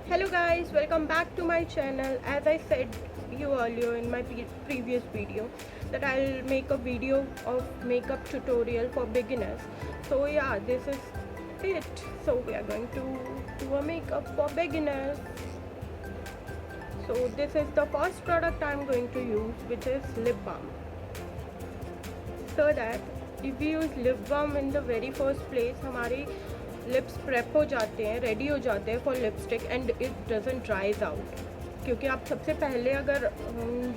Hello guys, welcome back to my channel. As I said you earlier in my previous video that I'll make a video of makeup tutorial for beginners. So yeah, this is it. So we are going to do a makeup for beginners. So this is the first product I'm going to use, which is lip balm. So that if we use lip balm in the very first place, हमारी lips prep हो जाते हैं, ready हो जाते हैं for lipstick and it doesn't ड्राइज out. क्योंकि आप सबसे पहले अगर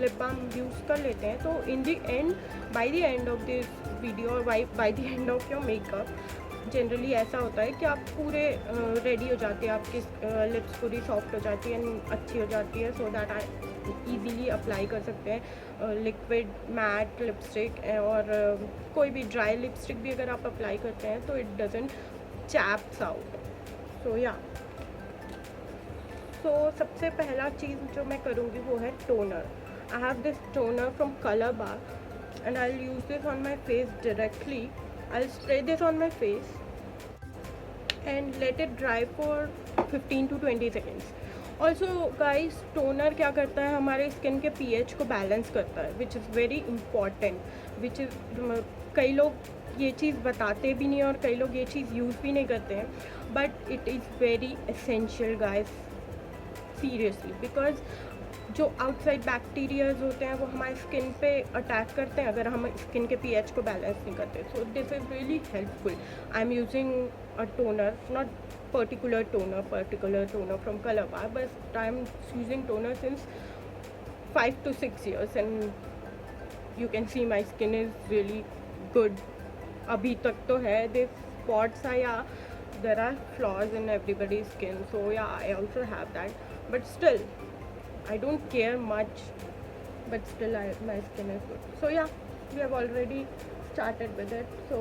लिप बाम यूज़ कर लेते हैं तो in the end by the end of this video और by the end of your makeup generally ऐसा होता है कि आप पूरे रेडी हो जाते हैं, आपकी लिप्स पूरी सॉफ्ट हो जाती है एंड अच्छी हो जाती है, सो दैट आप ईजीली अप्लाई कर सकते हैं लिक्विड मैट लिपस्टिक. और कोई भी ड्राई लिपस्टिक भी अगर आप अप्लाई करते हैं तो it doesn't chaps out. So yeah, so सबसे पहला चीज़ जो मैं करूँगी वो है toner. I have this toner from Color Bar and I'll use this on my face directly. I'll spray this on my face and let it dry for 15 to 20 seconds. Also guys, toner क्या करता है, हमारे skin के pH को balance करता है, which is very important. which is कई लोग ये चीज़ बताते भी नहीं और कई लोग ये चीज़ यूज़ भी नहीं करते हैं, but it is very essential guys, seriously. Because जो आउटसाइड बैक्टीरियाज होते हैं वो हमारे स्किन पे अटैक करते हैं अगर हम स्किन के पीएच को बैलेंस नहीं करते. So this is really helpful. I am using a toner, not particular toner from colour bar, but I am using toner since 5 to 6 years and you can see my skin is really good. अभी तक तो है, this spots are, yeah, there are flaws in everybody's skin, so yeah, I also have that, but still I don't care much, but still my skin is good. So yeah, we have already started with it. So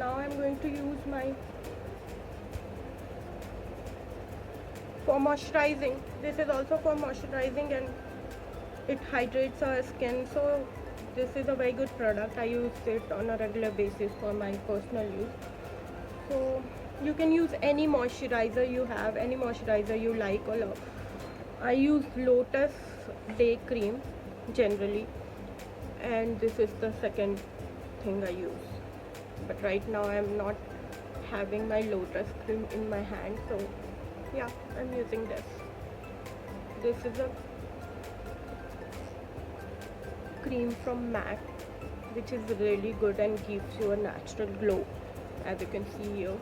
now I'm going to use my for moisturizing. This is also for moisturizing and it hydrates our skin, so this is a very good product. I use it on a regular basis for my personal use. So you can use any moisturizer you have, any moisturizer you like or love. I use Lotus Day Cream generally, and this is the second thing I use. But right now I am not having my Lotus cream in my hand, so yeah, I'm using this. This is a cream from MAC, which is really good and gives you a natural glow, as you can see here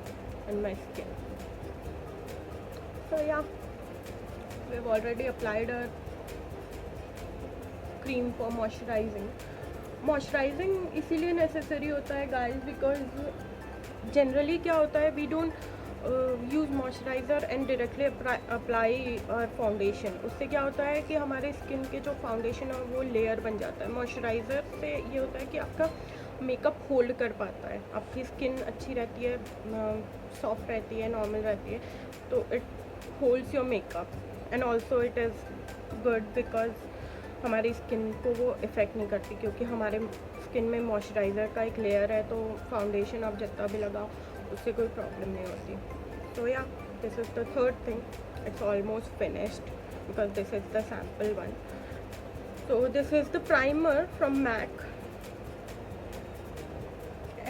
on my skin. So yeah, we've already applied a cream for moisturizing. इसीलिए necessary होता है guys, because generally क्या होता है, we don't use moisturiser and directly apply foundation. उससे क्या होता है कि हमारे स्किन के जो फाउंडेशन है वो लेयर बन जाता है. मॉइस्चराइज़र से ये होता है कि आपका मेकअप होल्ड कर पाता है, आपकी स्किन अच्छी रहती है, सॉफ्ट रहती है, नॉर्मल रहती है, तो it holds your makeup and also it is good because हमारी स्किन को वो इफ़ेक्ट नहीं करती, क्योंकि हमारे स्किन में मॉइस्चराइज़र का एक लेयर है, तो फाउंडेशन आप जितना भी लगाओ उससे कोई प्रॉब्लम नहीं होती. So yeah, this is the third thing. It's almost finished because this is the sample one. So this is the primer from MAC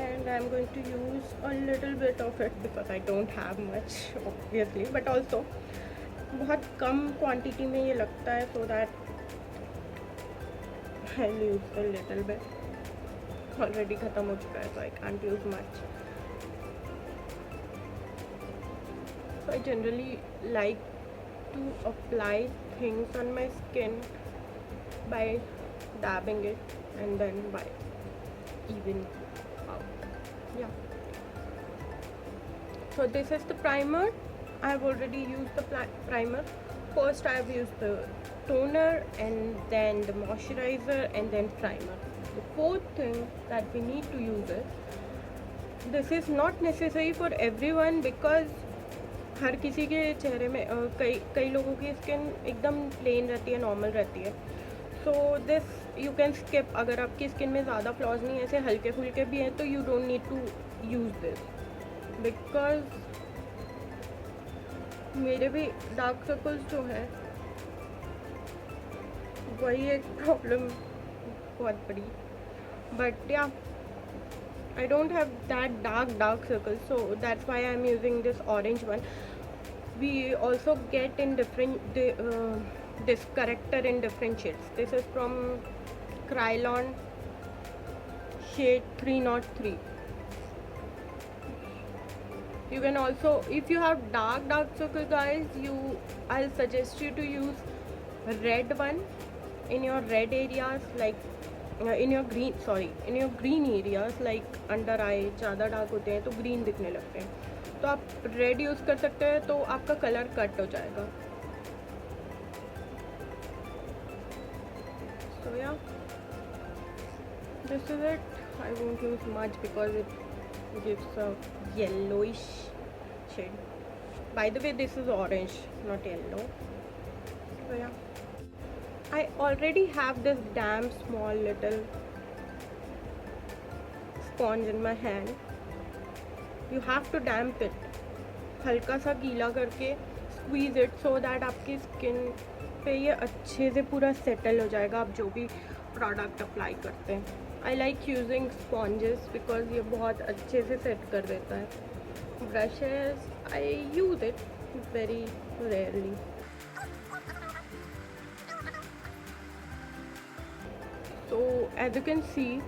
and I'm going to use a little bit of it because I don't have much obviously, but also बहुत कम quantity में ये लगता है, so that I'll use a little bit. Already ख़त्म हो चुका है, so I can't use much. So I generally like to apply things on my skin by dabbing it and then by even out. Yeah. So this is the primer. I have already used the primer. First I have used the toner and then the moisturizer and then primer. The fourth thing that we need to use is, this is not necessary for everyone because हर किसी के चेहरे में कई लोगों की skin एकदम plane रहती है, नॉर्मल रहती है. So this you can skip. अगर आपकी स्किन में ज़्यादा फ्लॉज नहीं है, ऐसे हल्के फुल्के भी हैं, तो you don't need to use this because मेरे भी डार्क सर्कल्स जो है वही एक प्रॉब्लम बहुत बड़ी, बट या I don't have that dark circles, so that's why I'm using this orange one. We also get in different this corrector in different shades. This is from Krylon shade 303. You can also, if you have dark circle guys, I'll suggest you to use red one in your red areas, like in your green areas, like under eye ज़्यादा dark होते हैं तो green दिखने लगते हैं, तो आप red use कर सकते हैं, तो आपका कलर कट हो जाएगा. So yeah, this is it. I won't use much because it gives a yellowish shade. By the way, this is orange, not yellow. So yeah, I already have this damn small little sponge in my hand. You have to damp it. हल्का सा गीला करके squeeze it so that आपकी skin पे ये अच्छे से पूरा सेटल हो जाएगा आप जो भी प्रोडक्ट अप्लाई करते हैं. I like using sponges because ये बहुत अच्छे से सेट कर देता है. Brushes, I use it very rarely. So as you can see,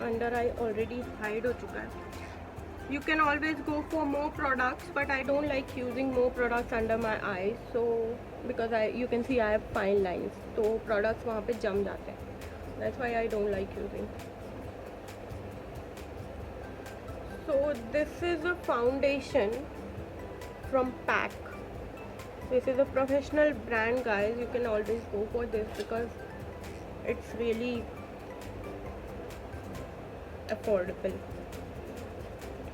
under eye already hide हो चुका है. You can always go for more products, but I don't like using more products under my eyes, so because you can see I have fine lines, तो products वहाँ पे जम जाते हैं. That's why I don't like using. So this is a foundation from PAC. This is a professional brand guys, you can always go for this because it's really affordable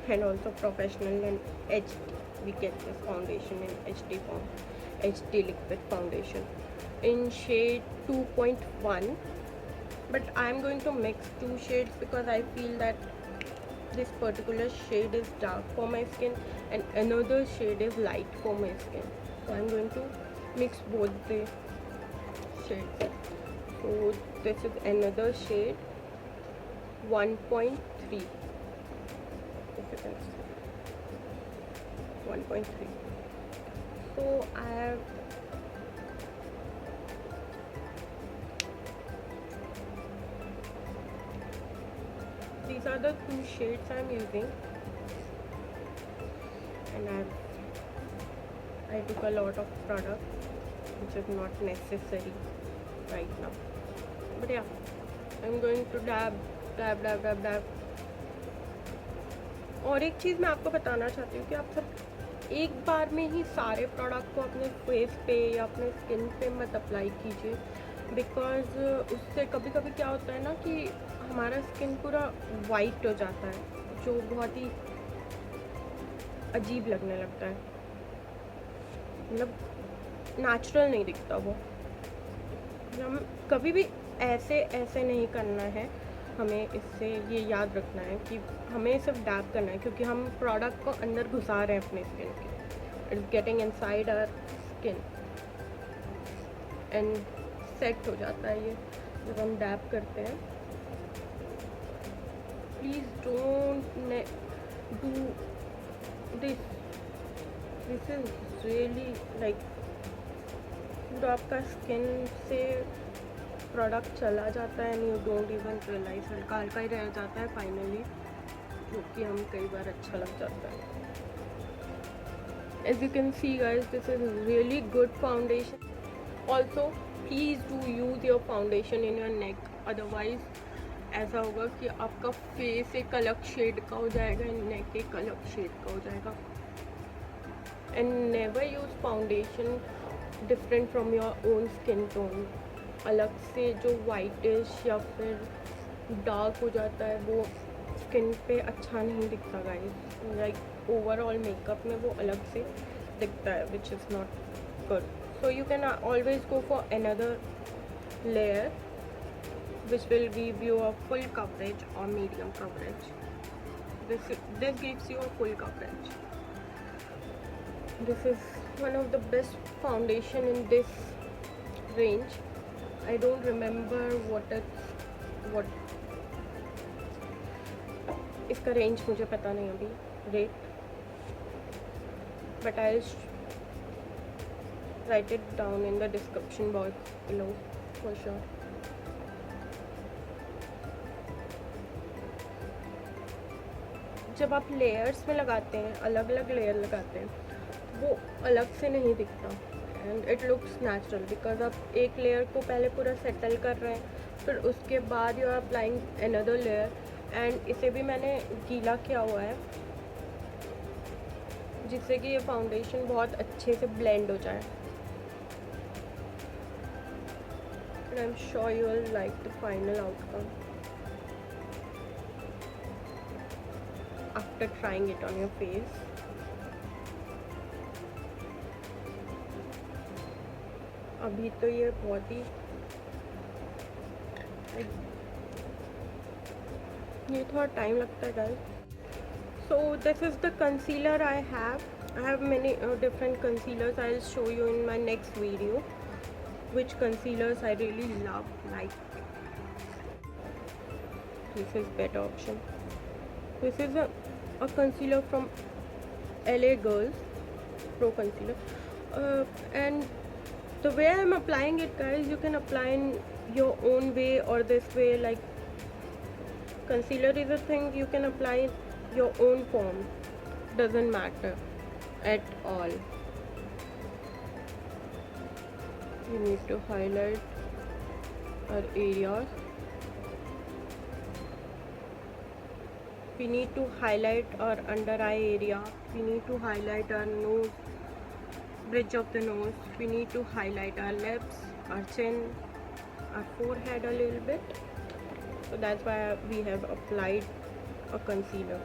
and also professional and HD. We get this foundation in HD form, HD liquid foundation in shade 2.1, but I am going to mix two shades because I feel that this particular shade is dark for my skin and another shade is light for my skin. So I'm going to mix both the shades. So this is another shade 1.3. If you can see 1.3. So I have these are the two shades I'm using, and I took a lot of product which is not necessary right now, but yeah, I'm going to dab. और एक चीज़ मैं आपको बताना चाहती हूँ कि आप सब एक बार में ही सारे प्रोडक्ट को अपने फेस पे या अपने स्किन पे मत अप्लाई कीजिए, बिकॉज उससे कभी कभी क्या होता है ना कि हमारा स्किन पूरा वाइट हो जाता है, जो बहुत ही अजीब लगने लगता है, मतलब नेचुरल नहीं दिखता वो. हम कभी भी ऐसे नहीं करना है. हमें इससे ये याद रखना है कि हमें सिर्फ डैब करना है, क्योंकि हम प्रोडक्ट को अंदर घुसा रहे हैं अपने स्किन के. It's getting inside our skin and set हो जाता है ये जब हम डैब करते हैं. Please don't do this. This is really like पूरा आपका स्किन से प्रोडक्ट चला जाता है and you don't even realise. हल्का हल्का ही रह जाता है फाइनली, जो कि हम कई बार अच्छा लग जाता है. As you can see guys, this is really good foundation. Also please do use your foundation in your neck, otherwise ऐसा होगा कि आपका फेस एक अलग शेड का हो जाएगा, नेक एक अलग शेड का हो जाएगा. And never use foundation different from your own skin tone. अलग से जो वाइटिश या फिर डार्क हो जाता है वो स्किन पे अच्छा नहीं दिखता गाइस. लाइक ओवरऑल मेकअप में वो अलग से दिखता है, which is not good. So you can always go for another layer which will give you a full coverage or medium coverage. This gives you a full coverage. This is one of the best foundation in this range. I don't remember what इसका range मुझे पता नहीं अभी rate, but I'll write it down in the description box below for sure. जब आप layers में लगाते हैं, अलग अलग लेयर लगाते हैं, वो अलग से नहीं दिखता and it looks natural because आप एक लेयर को पहले पूरा सेटल कर रहे हैं, फिर उसके बाद you are applying another layer. And इसे भी मैंने गीला किया हुआ है जिससे कि ये फाउंडेशन बहुत अच्छे से ब्लेंड हो जाए. And I am sure you will like the final outcome after trying it on your face. अभी तो ये बहुत ही ये थोड़ा टाइम लगता है guys. So this is the concealer I have many different concealers. I'll show you in my next video which concealers I really love. Like this is better option. This is a concealer from LA Girls Pro Concealer, and the way I'm applying it guys, you can apply in your own way or this way. Like concealer is a thing you can apply in your own form, doesn't matter at all. You need to highlight our areas. We need to highlight our under eye area. We need to highlight our nose, bridge of the nose. We need to highlight our lips, our chin, our forehead a little bit. So that's why we have applied a concealer.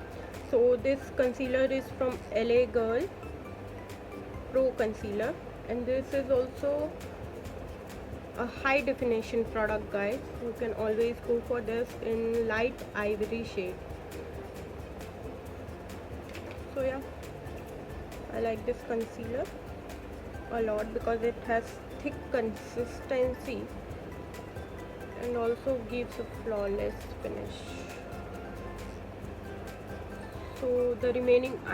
So this concealer is from LA Girl Pro Concealer, and this is also a high definition product guys. You can always go for this in light ivory shade. So yeah, I like this concealer a lot because it has thick consistency and also gives a flawless finish. So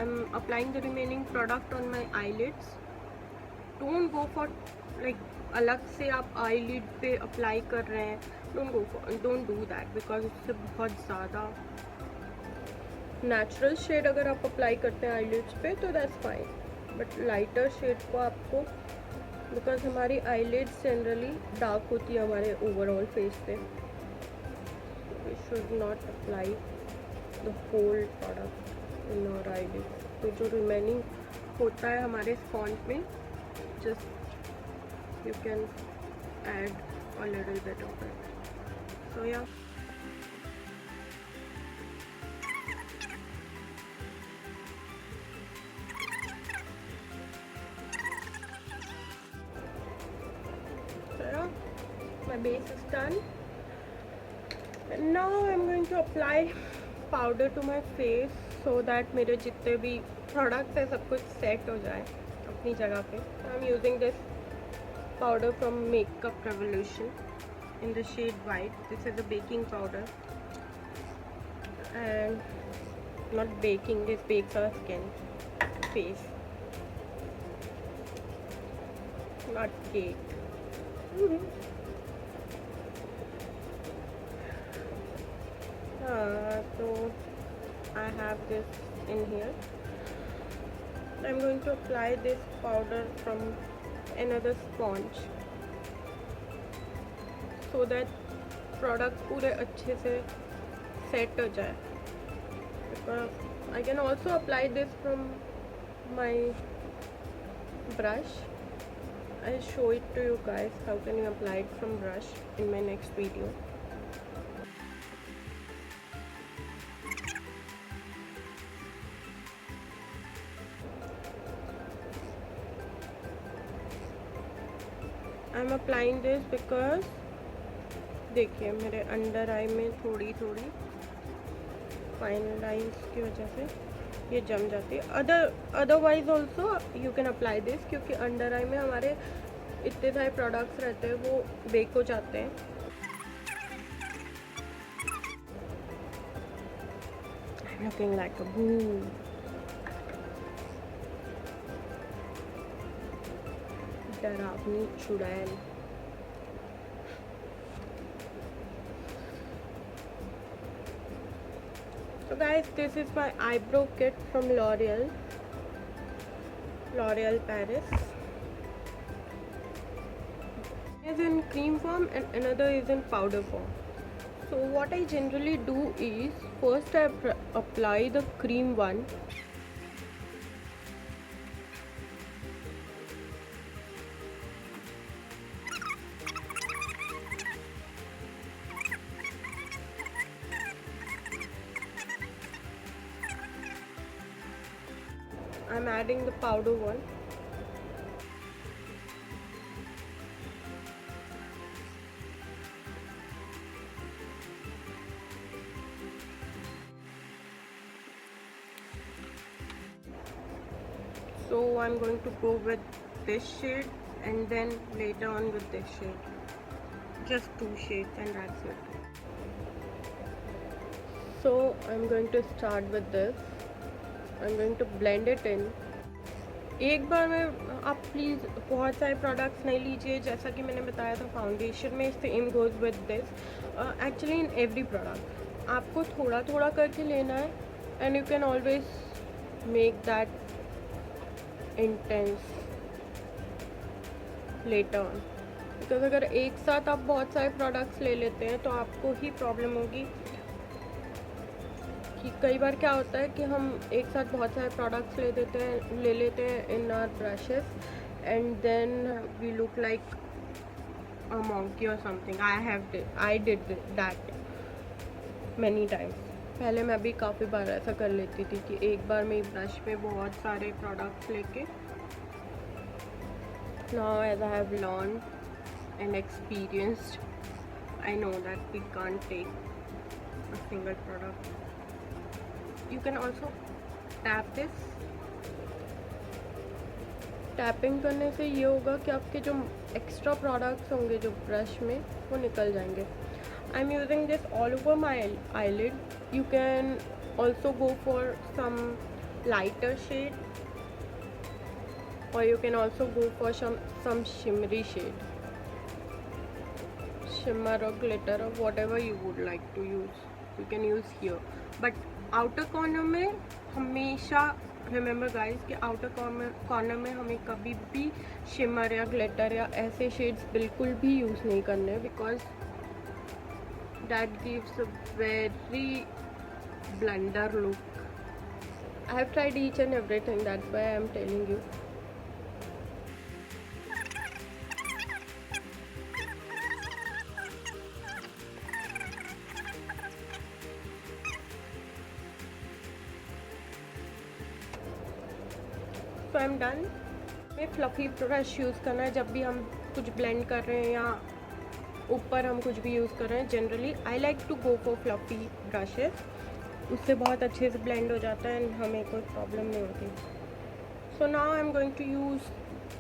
I'm applying the remaining product on my eyelids. Don't go for like अलग से आप eyelid पे apply कर रहे हैं. Don't do that because उससे बहुत ज़्यादा नेचुरल शेड अगर आप अप्लाई करते हैं eyelids पे तो that's fine, but lighter shade को आपको, बिकॉज हमारी eyelids जनरली डार्क होती है हमारे ओवरऑल फेस पे, we should not apply the whole product in our eyelids. तो जो रिमेनिंग होता है हमारे स्पॉन्ज में, just you can add a little bit of it. So yeah my base is done, and now I'm going to apply powder to my face so that मेरे जितने भी products है सब कुछ set हो जाए अपनी जगह पे. I'm using this powder from Makeup Revolution in the shade white. This is a baking powder, and not baking, this bakes our skin, face, not cake. So I have this in here. I'm going to apply this powder from another sponge so that product पूरे अच्छे से set हो जाए. Because I can also apply this from my brush. I'll show it to you guys how can you apply it from brush in my next video. I'm applying this because देखिए मेरे under आई में थोड़ी थोड़ी fine lines की वजह से ये जम जाती है। Otherwise also you can apply this, क्योंकि अंडर आई में हमारे इतने सारे प्रोडक्ट्स रहते हैं वो बेक हो जाते हैं। लुकिंग लाइक अ बू। डरावनी चुड़ैल। So guys, this is my eyebrow kit from L'Oreal Paris. One is in cream form and another is in powder form. So what I generally do is, first I apply the cream one. I'm adding the powder one. So I'm going to go with this shade and then later on with this shade. Just 2 shades and that's it. So I'm going to start with this. I'm going to blend it in. एक बार में आप please बहुत सारे products नहीं लीजिए, जैसा कि मैंने बताया था फाउंडेशन में same goes with this. Actually in every product आपको थोड़ा थोड़ा करके लेना है and you can always make that intense later on. Because अगर एक साथ आप बहुत सारे प्रोडक्ट्स ले लेते हैं तो आपको ही प्रॉब्लम होगी कि कई बार क्या होता है कि हम एक साथ बहुत सारे प्रोडक्ट्स ले लेते हैं in our brushes and then we look like a monkey or something. I did that many times. पहले मैं भी काफ़ी बार ऐसा कर लेती थी कि एक बार में ब्रश में बहुत सारे प्रोडक्ट्स लेके। Now as I have learn and experienced, I know that we can't take a single product. You can also tap this. Tapping करने से ये होगा कि आपके जो एक्स्ट्रा प्रोडक्ट्स होंगे जो ब्रश में वो निकल जाएंगे। I am using this all over my eyelid. You can also go for some lighter shade or you can also go for some shimmery shade, shimmer or glitter or whatever you would like to use. You can use here, but outer corner में हमेशा remember guys कि outer corner में हमें कभी भी shimmer या glitter या ऐसे शेड्स बिल्कुल भी यूज़ नहीं करने, because that gives a very blunder look. I have tried each and everything, that's why I am telling you. So I am done. में फ्लफ़ी ब्रश यूज़ करना है जब भी हम कुछ ब्लेंड कर रहे हैं या ऊपर हम कुछ भी यूज़ कर रहे हैं। Generally I like to go for fluffy brushes, उससे बहुत अच्छे से ब्लेंड हो जाता है एंड हमें कोई प्रॉब्लम नहीं होती। So now I am going to use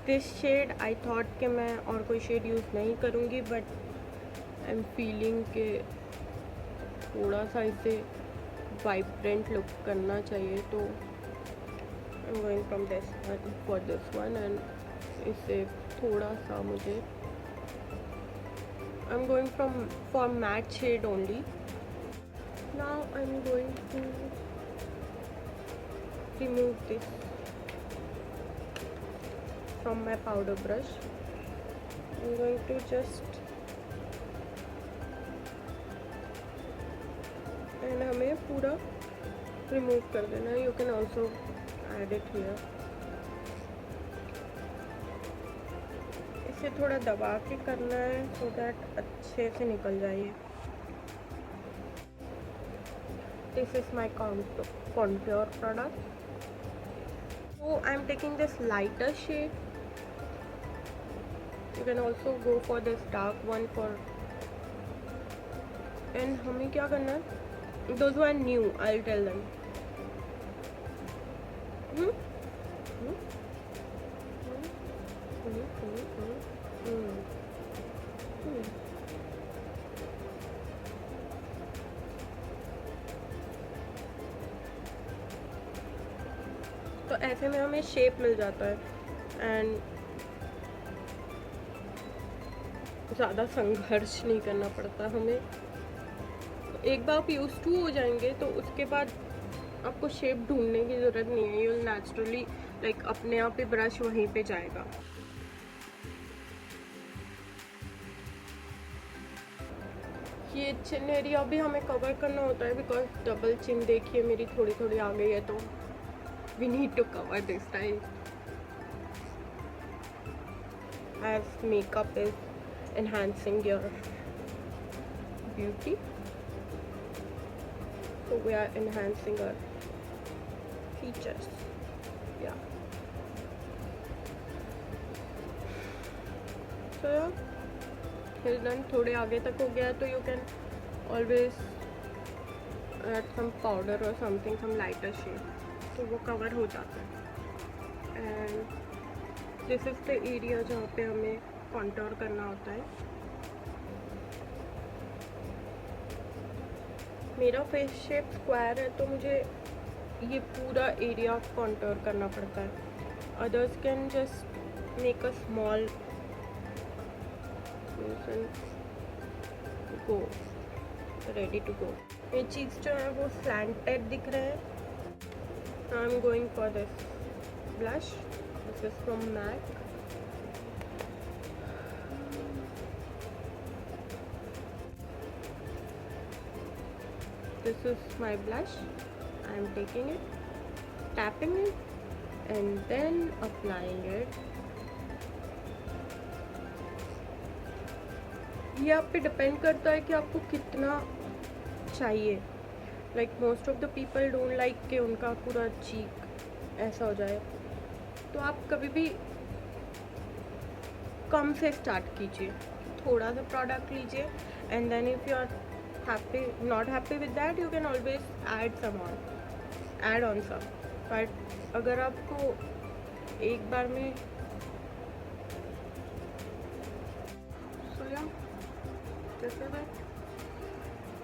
this shade. I thought कि मैं और कोई शेड यूज़ नहीं करूँगी, बट आई एम फीलिंग कि थोड़ा सा इसे वाइब्रेंट लुक करना चाहिए, तो I'm going from this one for this one and इससे थोड़ा सा मुझे I'm going for matte shade only. Now I'm going to remove this from my powder brush. I'm going to just and हमें पूरा remove कर देना है। You can also add it here. इसे थोड़ा दबा के करना है so that अच्छे से निकल जाए। This is my contour product. So I am taking this lighter shade. You can also go for this dark one for। and हमें क्या करना है, those who are new, I'll tell them. Hmm? Hmm? तो ऐसे में हमें shape मिल जाता है एंड ज़्यादा संघर्ष नहीं करना पड़ता हमें। एक बार आप यूज टू हो जाएंगे तो उसके बाद आपको शेप ढूंढने की ज़रूरत नहीं है, यू नेचुरली लाइक अपने आप ही ब्रश वहीं पे जाएगा। ये चिन एरिया भी हमें कवर करना होता है बिकॉज डबल चिन देखिए मेरी थोड़ी थोड़ी आ गई है, तो we need to cover this time as makeup is enhancing your beauty, so we are enhancing our features. Yeah, so yeah, here's done. थोड़े आगे तक हो गया तो you can always add some powder or something, some lighter shade, तो वो cover हो जाता है। and this is the area जहाँ पे हमें कॉन्टोर करना होता है। मेरा फेस शेप स्क्वायर है तो मुझे ये पूरा एरिया कॉन्टोर करना पड़ता है। Others can just make a small go, ready to go. ये चीज़ जो है वो स्लैंटेड दिख रहे हैं। I am going for this blush, this is from Mac. This is my blush. I am taking it, tapping it, and then applying it. ये आप पे डिपेंड करता है कि आपको कितना चाहिए। Like most of the people don't like कि उनका पूरा चीक ऐसा हो जाए, तो आप कभी भी कम से स्टार्ट कीजिए, थोड़ा सा प्रोडक्ट लीजिए and then if you are not happy with that, you can always add on some, but अगर आपको एक बार में जैसे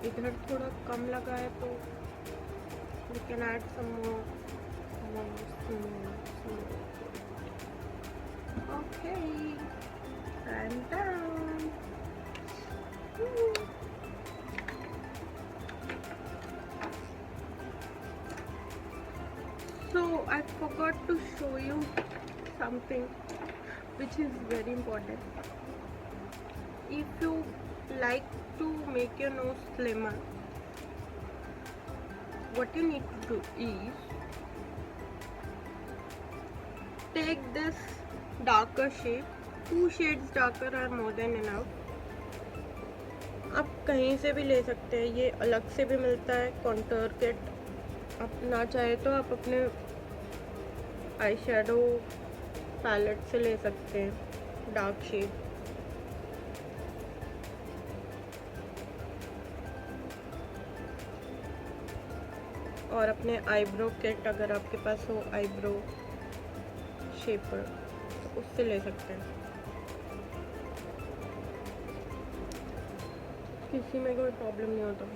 इधर थोड़ा कम लगा है तो we can add some more. Okay, and down. So I forgot to show you something which is very important. If you like to make your nose slimmer, what you need to do is take this darker shade. 2 shades darker are more than enough. आप कहीं से भी ले सकते हैं, ये अलग से भी मिलता है कॉन्टूर किट। आप ना चाहे तो आप अपने आई शेडो पैलेट से ले सकते हैं डार्क शेड। और अपने आईब्रो किट अगर आपके पास हो, आईब्रो शेपर, तो उससे ले सकते हैं। किसी में कोई प्रॉब्लम नहीं होता।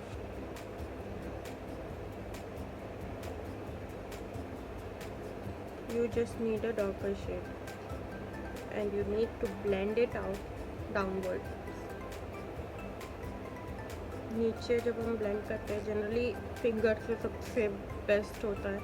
You just need a darker shade and you need to blend it out downward. नीचे जब हम ब्लेंड करते हैं जनरली फिंगर से सबसे बेस्ट होता है।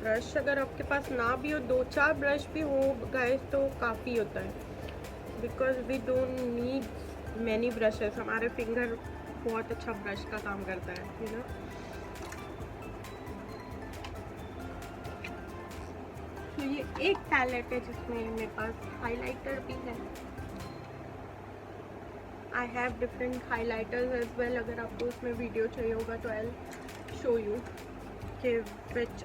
ब्रश अगर आपके पास ना भी हो, 2-4 ब्रश भी हो गाइस तो काफ़ी होता है, because we don't need many brushes. हमारे फिंगर बहुत अच्छा ब्रश का काम करता है, यू नो। तो ये एक पैलेट है जिसमें मेरे पास हाइलाइटर भी है। I have different highlighters as well. अगर आपको उसमें वीडियो चाहिए होगा तो आई शो यू कि which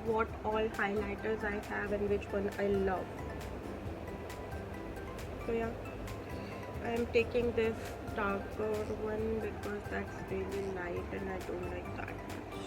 what all highlighters I have and which one I love. So yeah, I am taking this darker one because that's really light and I don't like that much.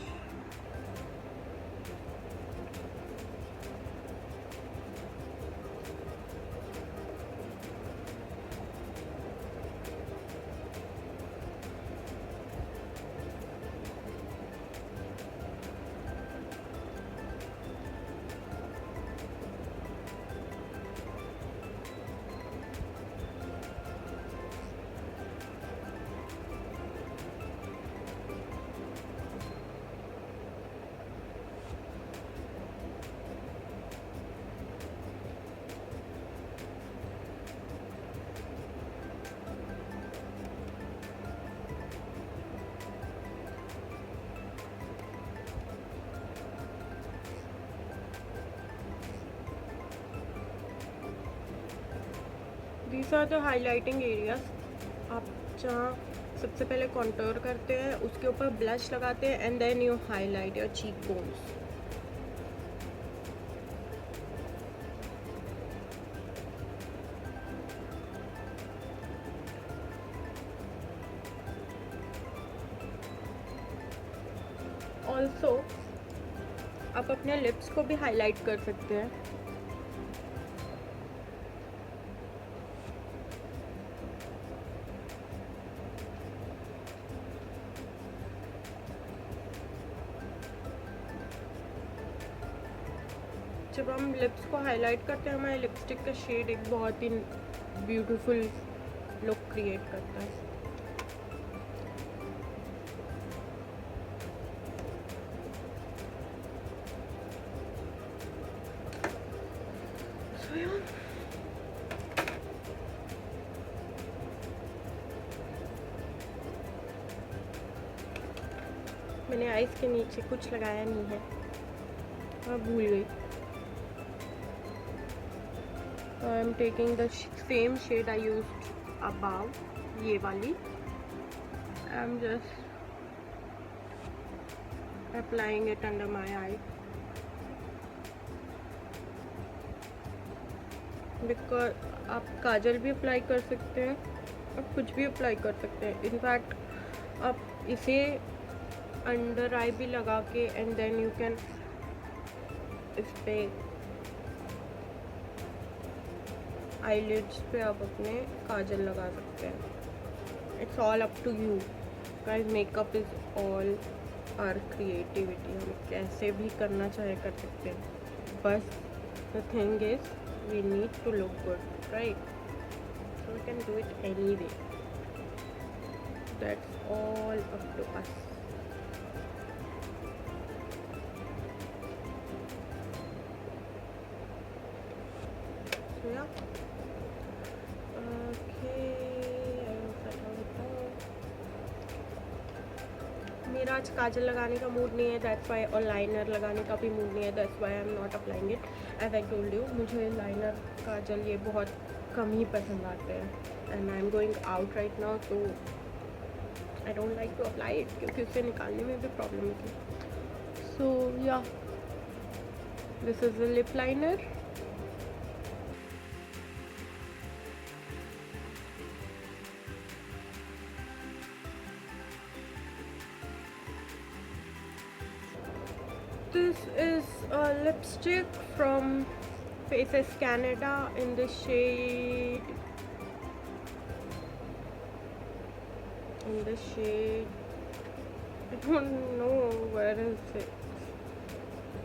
These are the highlighting areas. आप जहाँ सबसे पहले contour करते हैं उसके ऊपर blush लगाते हैं and then you highlight your cheek bones. Also आप अपने लिप्स को भी हाईलाइट कर सकते हैं. जब हम लिप्स को हाईलाइट करते हैं हमारे लिपस्टिक का शेड एक बहुत ही ब्यूटीफुल लुक क्रिएट करता है. So yeah. मैंने आइस के नीचे कुछ लगाया नहीं है, मैं भूल गई. I am taking the same shade I used above, ये वाली. I am just applying it under my eye because आप काजल भी अप्लाई कर सकते हैं, आप कुछ भी अप्लाई कर सकते हैं. इनफैक्ट आप इसे अंडर आई भी लगा के एंड देन यू कैन इस पे आईलिड्स पे आप अपने काजल लगा सकते हैं. It's all up to you guys. Makeup is all our creativity. हम कैसे भी करना चाहे कर सकते हैं. बस the thing is we need to look good, right? So we can do it anyway. That's all up to us. So yeah. Okay, I will cut out it out. मेरा आज काजल लगाने का मूड नहीं है, दैट्स वाई, और liner लगाने का भी मूड नहीं है, that's why I am not applying it. As I told you, मुझे लाइनर काजल ये बहुत कम ही पसंद आते हैं and I am going out right now, तो I don't like to apply it क्योंकि उससे निकालने में भी प्रॉब्लम होती है. सो या, this is a lip liner. This is a lipstick from Faces Canada in the shade I don't know where is it.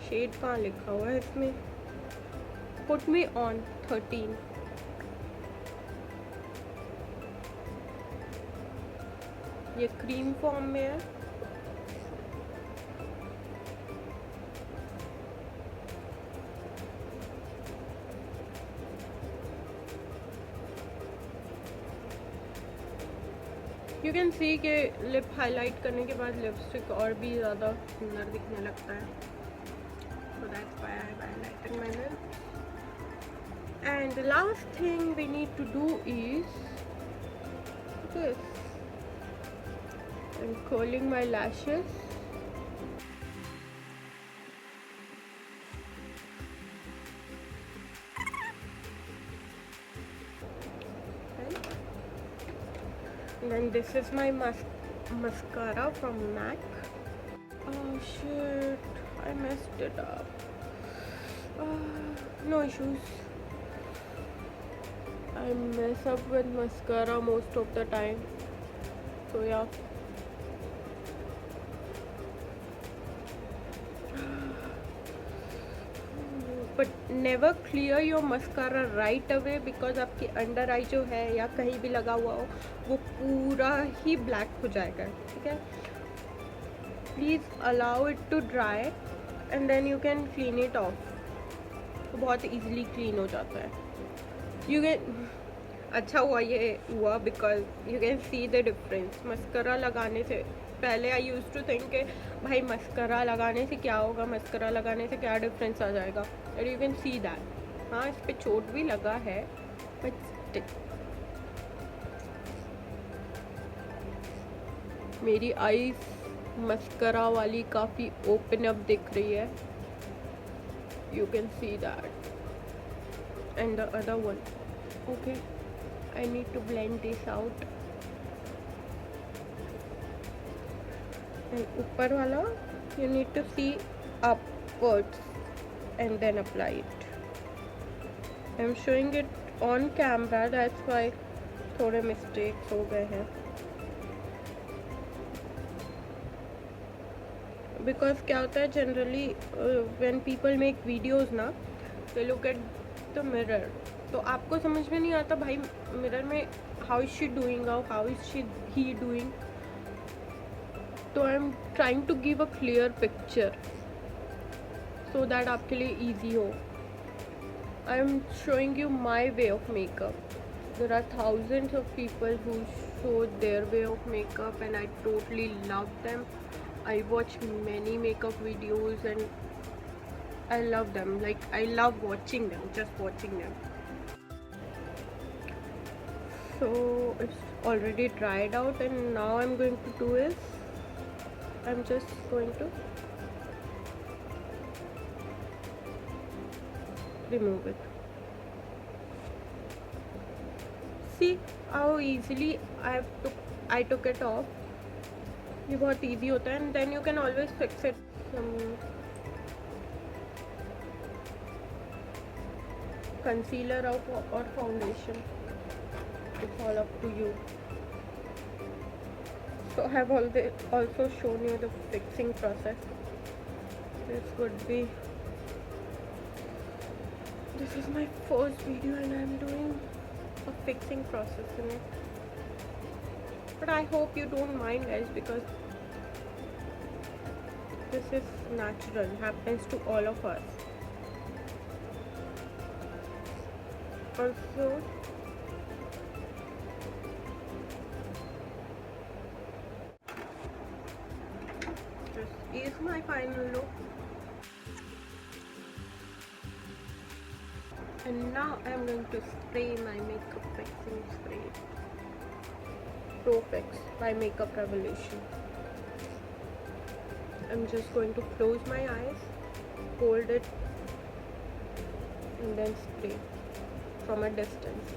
Shade कहाँ लिखा हुआ है इसमें? Put Me On 13. ये क्रीम फॉर्म में है. यू कैन सी कि लिप हाईलाइट करने के बाद लिपस्टिक और भी ज़्यादा सुंदर दिखने लगता है. So that's why I have highlighted my lips. And the last thing we need to do is this. I am curling my lashes. then this is my mascara from MAC. Oh shit, I messed it up. No issues. I mess up with mascara most of the time, so yeah. But never clear your mascara right away, because आपकी under आई जो है या कहीं भी लगा हुआ हो वो पूरा ही ब्लैक हो जाएगा, ठीक है. Please allow it to dry and then you can clean it off. तो बहुत इजीली क्लीन हो जाता है. यू कैन, अच्छा हुआ ये हुआ because you can see the difference. Mascara लगाने से पहले आई यूज़ टू थिंक कि भाई मस्करा लगाने से क्या होगा, मस्करा लगाने से क्या डिफरेंस आ जाएगा. And you can see that. हाँ, इस पर चोट भी लगा है बट मेरी आईज मस्करा वाली काफ़ी ओपन अप दिख रही है. You can see that. And the other one. Okay, I need to blend this out. And upper wala, you need to see upwards and then apply it. I'm showing it on camera, that's why थोड़े mistakes हो गए हैं. Because क्या होता है generally when people make videos ना, they look at the mirror. तो आपको समझ में नहीं आता भाई मिरर में how is she doing, how is she he doing. तो I am trying to give a clear picture so that आपके लिए ईजी हो. I am showing you my way of makeup. There are thousands of people who show their way of makeup and I totally love them. I watch many makeup videos and I love them. Like, I love watching them, just watching them. So it's already dried out, and now I'm going to do is I'm just going to remove it. See how easily I took it off. ये बहुत easy होता है. And then you can always fix it. Concealer or foundation, it's all up to you. So I have also shown you the fixing process. This is my first video and I'm doing a fixing process in it, but I hope you don't mind guys, because this is natural, happens to all of us. Also, this is my final look, and now I'm going to spray my makeup fixing spray, Pro Fix by Makeup Revolution. I'm just going to close my eyes, hold it, and then spray from a distance.